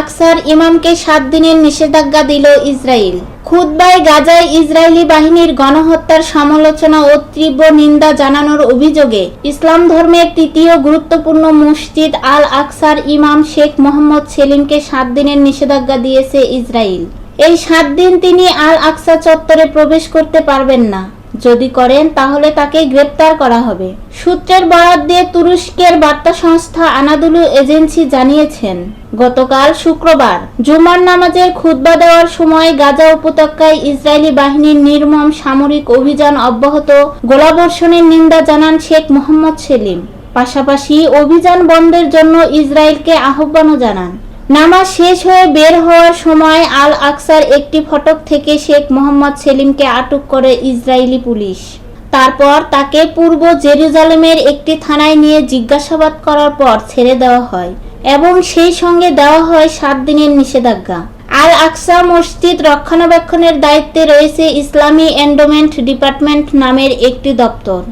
আকসার ইমামকে 7 দিনের নিষেধাজ্ঞা দিল ইসরায়েল। খুতবায় গাজায় ইসরায়েলি বাহিনীর গণহত্যার সমালোচনা ও তীব্র নিন্দা জানানোর অভিযোগে ইসলাম ধর্মের তৃতীয় গুরুত্বপূর্ণ মসজিদ আল আকসার ইমাম শেখ মোহাম্মদ সেলিমকে 7 দিনের নিষেধাজ্ঞা দিয়েছে ইসরায়েল। এই 7 দিন তিনি আল আকসা চত্বরে প্রবেশ করতে পারবেন না। যদি করেন তাহলে তাকে গ্রেপ্তার করা হবে। সূত্রের বরাত দিয়ে তুরস্কের বার্তা সংস্থা আনাদুলু এজেন্সি জানিয়েছেন, গতকাল শুক্রবার জুমার নামাজের খুতবা দেওয়ার সময় গাজা উপত্যকায় ইসরায়েলি বাহিনীর নির্মম সামরিক অভিযান অব্যাহত গোলাবর্ষণের নিন্দা জানান শেখ মোহাম্মদ সেলিম। পাশাপাশি অভিযান বন্ধের জন্য ইসরায়েলকে আহ্বানও জানান। নামাজ শেষ হয়ে বের হওয়ার সময় আল আকসার একটি ফটক থেকে শেখ মোহাম্মদ সেলিমকে আটক করে ইসরায়েলি পুলিশ। তারপর তাকে পূর্ব জেরুজালেমের একটি থানায় নিয়ে জিজ্ঞাসাবাদ করার পর ছেড়ে দেওয়া হয় এবং সেই সঙ্গে দেওয়া হয় 7 দিনের নিষেধাজ্ঞা। আল আকসা মসজিদ রক্ষণাবেক্ষণের দায়িত্বে রয়েছে ইসলামী এন্ডোমেন্ট ডিপার্টমেন্ট নামের একটি দপ্তর।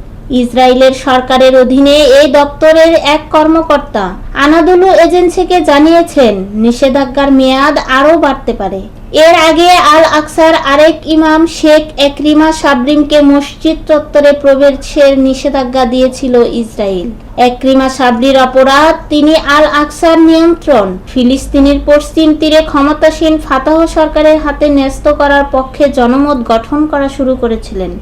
ইসরায়েলের সরকারের অধীনে এই দপ্তরের এক কর্মকর্তা আনাদুলু এজেন্সিকে জানিয়েছেন, নিষেধাজ্ঞার মেয়াদ আরও বাড়তে পারে। এর আগে আল আকসার আরেক ইমাম শেখ একরিমা সাবরিমকে মসজিদ চত্বরে প্রবেশের নিষেধাজ্ঞা দিয়েছিল ইসরায়েল। একরিমা সাবরির অপরাধ, তিনি আল আকসার নিয়ন্ত্রণ ফিলিস্তিনের পশ্চিম তীরে ক্ষমতাসীন ফাতাহ সরকারের হাতে ন্যস্ত করার পক্ষে জনমত গঠন করা শুরু করেছিলেন।